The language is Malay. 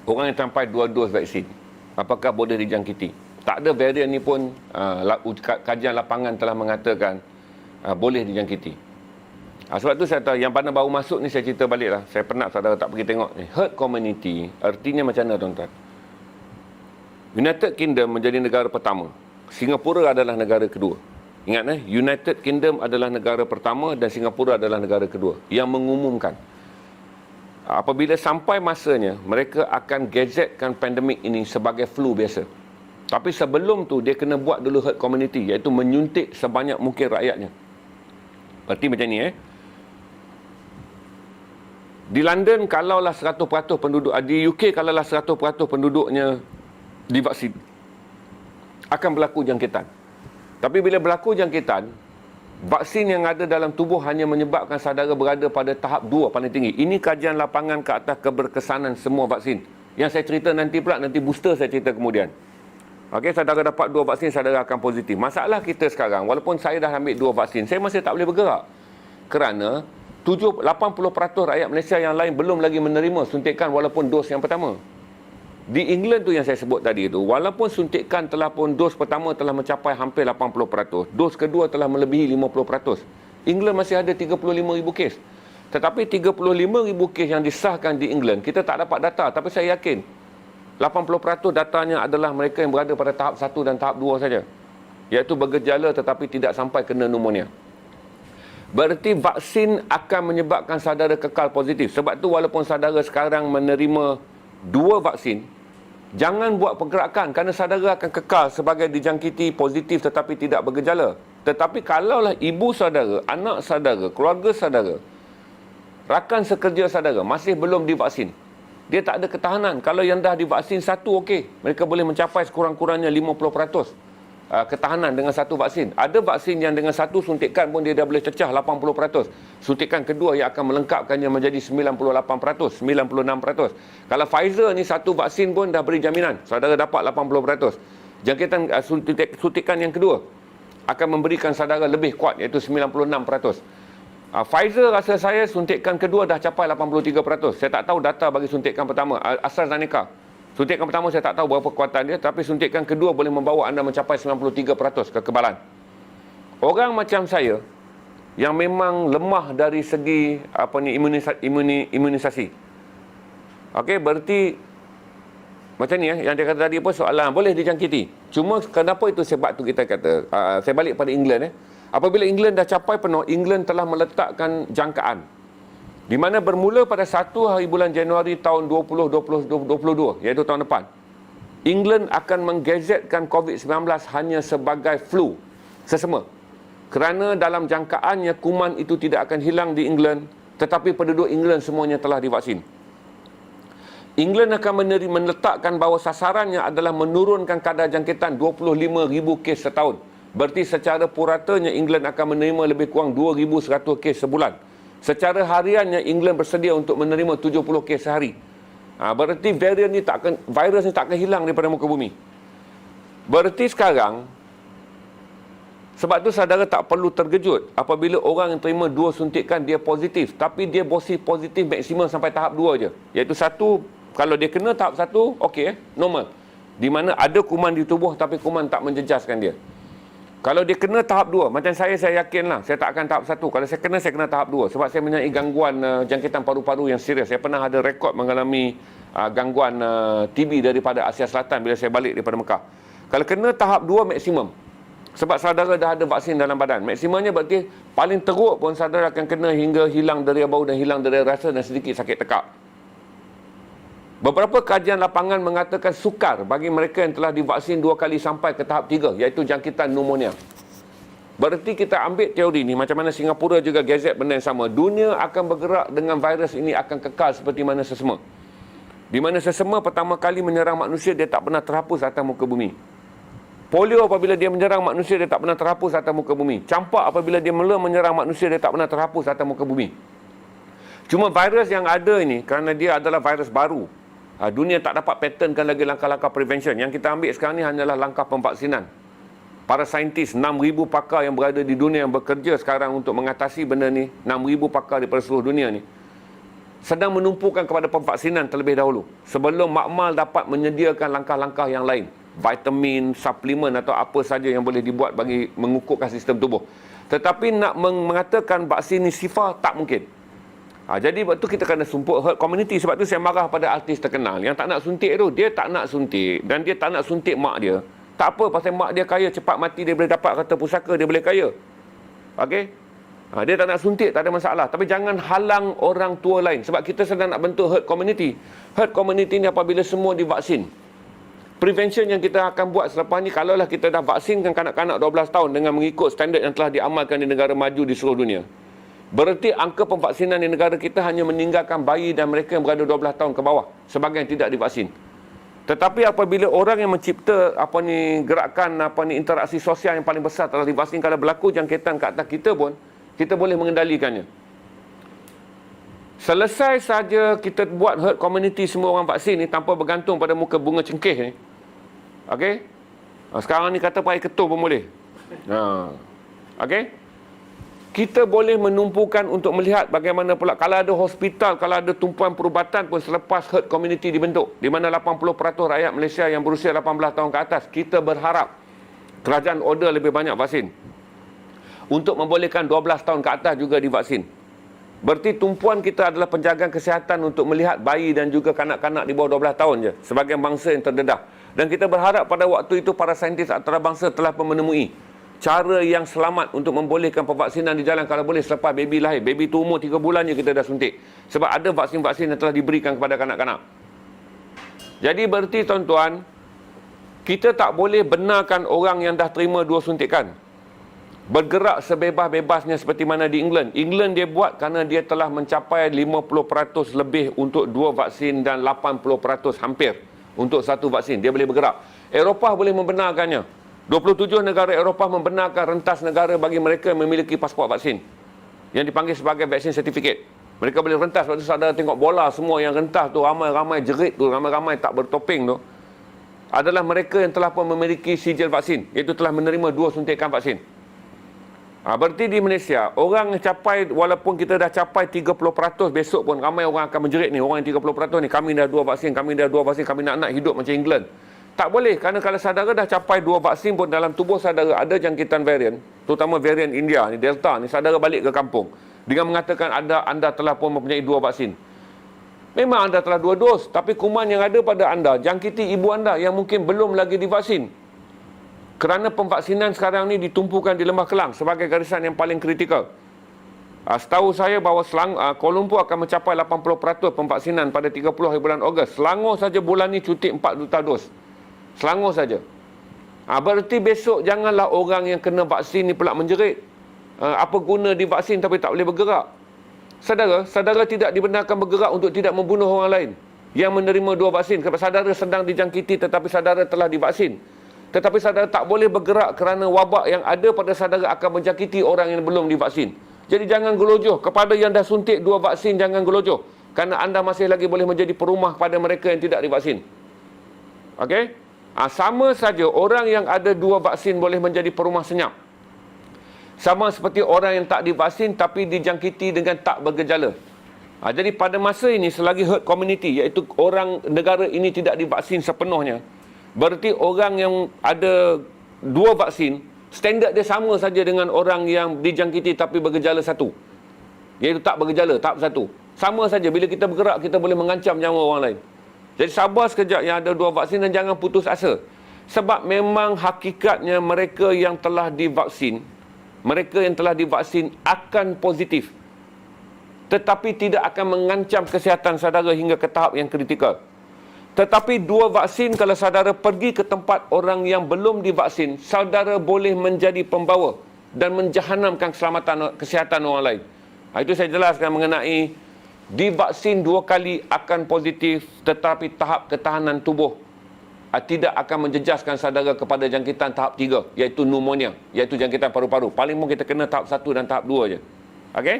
orang yang sampai 2 dos vaksin, apakah boleh dijangkiti? Tak ada varian ni pun kajian lapangan telah mengatakan boleh dijangkiti. Sebab tu saya tahu, yang mana baru masuk ni saya cerita balik lah. Saya penat saudara tak pergi tengok ni. Herd community, artinya macam mana tuan-tuan? United Kingdom menjadi negara pertama. Singapura adalah negara kedua. Ingat United Kingdom adalah negara pertama dan Singapura adalah negara kedua yang mengumumkan. Apabila sampai masanya, mereka akan gazetkan pandemik ini sebagai flu biasa. Tapi sebelum tu, dia kena buat dulu herd community, iaitu menyuntik sebanyak mungkin rakyatnya. Berarti macam ni Di London, kalaulah 100% penduduk, di UK, kalaulah 100% penduduknya divaksin, akan berlaku jangkitan. Tapi bila berlaku jangkitan, vaksin yang ada dalam tubuh hanya menyebabkan saudara berada pada tahap 2 paling tinggi. Ini kajian lapangan ke atas keberkesanan semua vaksin. Yang saya cerita nanti pula, nanti booster saya cerita kemudian. Okey, saudara dapat 2 vaksin, saudara akan positif. Masalah kita sekarang, walaupun saya dah ambil 2 vaksin, saya masih tak boleh bergerak. Kerana 80% rakyat Malaysia yang lain belum lagi menerima suntikan walaupun dos yang pertama. Di England tu yang saya sebut tadi tu, walaupun suntikan telah pun dos pertama telah mencapai hampir 80%, dos kedua telah melebihi 50%. England masih ada 35,000 kes. Tetapi 35,000 kes yang disahkan di England, kita tak dapat data, tapi saya yakin 80% datanya adalah mereka yang berada pada tahap 1 dan tahap 2 saja. Iaitu bergejala tetapi tidak sampai kena pneumonia. Berarti vaksin akan menyebabkan saudara kekal positif. Sebab tu walaupun saudara sekarang menerima 2 vaksin, jangan buat pergerakan kerana saudara akan kekal sebagai dijangkiti positif tetapi tidak bergejala. Tetapi kalaulah ibu saudara, anak saudara, keluarga saudara, rakan sekerja saudara masih belum divaksin, dia tak ada ketahanan. Kalau yang dah divaksin 1, okey, mereka boleh mencapai sekurang-kurangnya 50% ketahanan dengan 1 vaksin. Ada vaksin yang dengan 1 suntikan pun dia dah boleh cecah 80%. Suntikan kedua yang akan melengkapkannya menjadi 98%, 96%. Kalau Pfizer ni 1 vaksin pun dah beri jaminan saudara dapat 80%. Jangkitan suntikan yang kedua akan memberikan saudara lebih kuat, iaitu 96%. Pfizer rasa saya suntikan kedua dah capai 83%. Saya tak tahu data bagi suntikan pertama. AstraZeneca, suntikan pertama saya tak tahu berapa kuatan dia, tapi suntikan kedua boleh membawa anda mencapai 93% kekebalan. Orang macam saya yang memang lemah dari segi imunisasi. Okey, berarti macam ni yang dia kata tadi pun soalan boleh dijangkiti. Cuma kenapa itu sebab tu kita kata saya balik pada England apabila England dah capai penuh, England telah meletakkan jangkaan di mana bermula pada 1 hari bulan Januari tahun 2022, iaitu tahun depan, England akan menggazetkan COVID-19 hanya sebagai flu sesama. Kerana dalam jangkaannya kuman itu tidak akan hilang di England, tetapi penduduk England semuanya telah divaksin. England akan meletakkan bahawa sasarannya adalah menurunkan kadar jangkitan 25,000 kes setahun. Berarti secara puratanya England akan menerima lebih kurang 2,100 kes sebulan. Secara hariannya England bersedia untuk menerima 70 kes sehari. Berarti virus ni tak akan hilang daripada muka bumi. Berarti sekarang, sebab tu saudara tak perlu terkejut apabila orang yang terima 2 suntikan dia positif, tapi dia positif maksimum sampai tahap 2 je. Iaitu 1, kalau dia kena tahap 1, okey, normal. Di mana ada kuman di tubuh tapi kuman tak menjejaskan dia. Kalau dia kena tahap 2, macam saya yakinlah saya tak akan tahap 1. Kalau saya kena tahap 2 sebab saya mempunyai gangguan jangkitan paru-paru yang serius. Saya pernah ada rekod mengalami gangguan TB daripada Asia Selatan bila saya balik daripada Mekah. Kalau kena tahap 2 maksimum. Sebab saudara dah ada vaksin dalam badan. Maksimumnya berarti paling teruk pun saudara akan kena hingga hilang dari bau dan hilang dari rasa dan sedikit sakit tekak. Beberapa kajian lapangan mengatakan sukar bagi mereka yang telah divaksin 2 kali sampai ke tahap 3, iaitu jangkitan pneumonia. Berarti kita ambil teori ni, macam mana Singapura juga gazet benda yang sama. Dunia akan bergerak dengan virus ini akan kekal seperti mana sesama. Di mana sesama pertama kali menyerang manusia, dia tak pernah terhapus atas muka bumi. Polio apabila dia menyerang manusia, dia tak pernah terhapus atas muka bumi. Campak apabila dia mula menyerang manusia, dia tak pernah terhapus atas muka bumi. Cuma virus yang ada ini, kerana dia adalah virus baru, dunia tak dapat patternkan lagi langkah-langkah prevention. Yang kita ambil sekarang ni hanyalah langkah pemvaksinan. Para saintis, 6,000 pakar yang berada di dunia yang bekerja sekarang untuk mengatasi benda ni, 6,000 pakar di seluruh dunia ni. sedang menumpukan kepada pemvaksinan terlebih dahulu sebelum makmal dapat menyediakan langkah-langkah yang lain, vitamin, suplemen atau apa saja yang boleh dibuat bagi mengukuhkan sistem tubuh. Tetapi nak mengatakan vaksin ni sifar, tak mungkin. Jadi waktu kita kena sumpuk herd community. Sebab tu saya marah pada artis terkenal yang tak nak suntik tu. Dia tak nak suntik dan dia tak nak suntik mak dia. Tak apa, pasal mak dia kaya, cepat mati dia boleh dapat kata pusaka, dia boleh kaya. Okey? Dia tak nak suntik, tak ada masalah. Tapi jangan halang orang tua lain. Sebab kita sedang nak bentuk herd community. Herd community ni apabila semua divaksin. Prevention yang kita akan buat selepas ni, kalaulah kita dah vaksinkan kanak-kanak 12 tahun dengan mengikut standard yang telah diamalkan di negara maju di seluruh dunia. Bererti angka pemvaksinan di negara kita hanya meninggalkan bayi dan mereka yang berada 12 tahun ke bawah. Sebagian tidak divaksin. Tetapi apabila orang yang mencipta gerakan interaksi sosial yang paling besar telah divaksin, kalau berlaku jangkitan ke atas kita pun, kita boleh mengendalikannya. Selesai saja kita buat herd community semua orang vaksin ni tanpa bergantung pada muka bunga cengkeh ni. Okey? Sekarang ni kata pakai ketum pun boleh. Okey? Kita boleh menumpukan untuk melihat bagaimana pula kalau ada hospital, kalau ada tumpuan perubatan pun selepas herd community dibentuk, di mana 80% rakyat Malaysia yang berusia 18 tahun ke atas, kita berharap kerajaan order lebih banyak vaksin. Untuk membolehkan 12 tahun ke atas juga divaksin. Berarti tumpuan kita adalah penjagaan kesihatan untuk melihat bayi dan juga kanak-kanak di bawah 12 tahun je sebagai bangsa yang terdedah. Dan kita berharap pada waktu itu para saintis antarabangsa telah menemui cara yang selamat untuk membolehkan pemvaksinan di jalan kalau boleh selepas baby lahir. Baby tu umur 3 bulan je kita dah suntik. Sebab ada vaksin-vaksin yang telah diberikan kepada kanak-kanak. Jadi berarti tuan-tuan, kita tak boleh benarkan orang yang dah terima 2 suntikan bergerak sebebas-bebasnya seperti mana di England. England dia buat kerana dia telah mencapai 50% lebih untuk 2 vaksin dan 80% hampir untuk 1 vaksin. Dia boleh bergerak. Eropah boleh membenarkannya. 27 negara Eropah membenarkan rentas negara bagi mereka yang memiliki pasport vaksin, yang dipanggil sebagai vaksin certificate. Mereka boleh rentas. Waktu saudara tengok bola, semua yang rentas tu, ramai-ramai jerit tu, ramai-ramai tak bertopeng tu, adalah mereka yang telah pun memiliki sijil vaksin, iaitu telah menerima 2 suntikan vaksin. Berarti di Malaysia, orang yang capai, walaupun kita dah capai 30%, besok pun ramai orang akan menjerit ni, orang yang 30% ni, kami dah 2 vaksin, kami dah 2 vaksin, kami nak hidup macam England. Tak boleh, kerana kalau saudara dah capai 2 vaksin pun dalam tubuh saudara ada jangkitan varian, terutama varian India ni, Delta ni, saudara balik ke kampung dengan mengatakan anda telah pun mempunyai 2 vaksin. Memang anda telah 2 dos, tapi kuman yang ada pada anda jangkiti ibu anda yang mungkin belum lagi divaksin. Kerana pemvaksinan sekarang ni ditumpukan di Lembah Kelang sebagai garisan yang paling kritikal. Setahu saya bahawa Kuala Lumpur akan mencapai 80% pemvaksinan pada 30 hari bulan Ogos. Selangor saja bulan ni cuti 4 juta dos. Selangor saja. Berarti besok janganlah orang yang kena vaksin ni pula menjerit. Apa guna divaksin tapi tak boleh bergerak. Saudara tidak dibenarkan bergerak untuk tidak membunuh orang lain yang menerima 2 vaksin. Sebab saudara sedang dijangkiti tetapi saudara telah divaksin. Tetapi saudara tak boleh bergerak kerana wabak yang ada pada saudara akan menjangkiti orang yang belum divaksin. Jadi jangan gelojoh. Kepada yang dah suntik 2 vaksin, jangan gelojoh. Kerana anda masih lagi boleh menjadi perumah pada mereka yang tidak divaksin. Okey? Sama saja orang yang ada 2 vaksin boleh menjadi perumah senyap. Sama seperti orang yang tak divaksin tapi dijangkiti dengan tak bergejala. Jadi pada masa ini selagi herd community, iaitu orang negara ini tidak divaksin sepenuhnya, berarti orang yang ada 2 vaksin, standard dia sama saja dengan orang yang dijangkiti tapi bergejala 1. Iaitu tak bergejala, tahap 1. Sama saja, bila kita bergerak, kita boleh mengancam nyawa orang lain. Jadi sabar sekejap yang ada 2 vaksin dan jangan putus asa. Sebab memang hakikatnya mereka yang telah divaksin, akan positif. Tetapi tidak akan mengancam kesihatan saudara hingga ke tahap yang kritikal. Tetapi 2 vaksin, kalau saudara pergi ke tempat orang yang belum divaksin, saudara boleh menjadi pembawa dan menjahanamkan keselamatan kesihatan orang lain. Itu saya jelaskan mengenai divaksin 2 kali akan positif, tetapi tahap ketahanan tubuh tidak akan menjejaskan saudara kepada jangkitan tahap 3, iaitu pneumonia, iaitu jangkitan paru-paru. Paling pun kita kena tahap 1 dan tahap 2 je. Okey?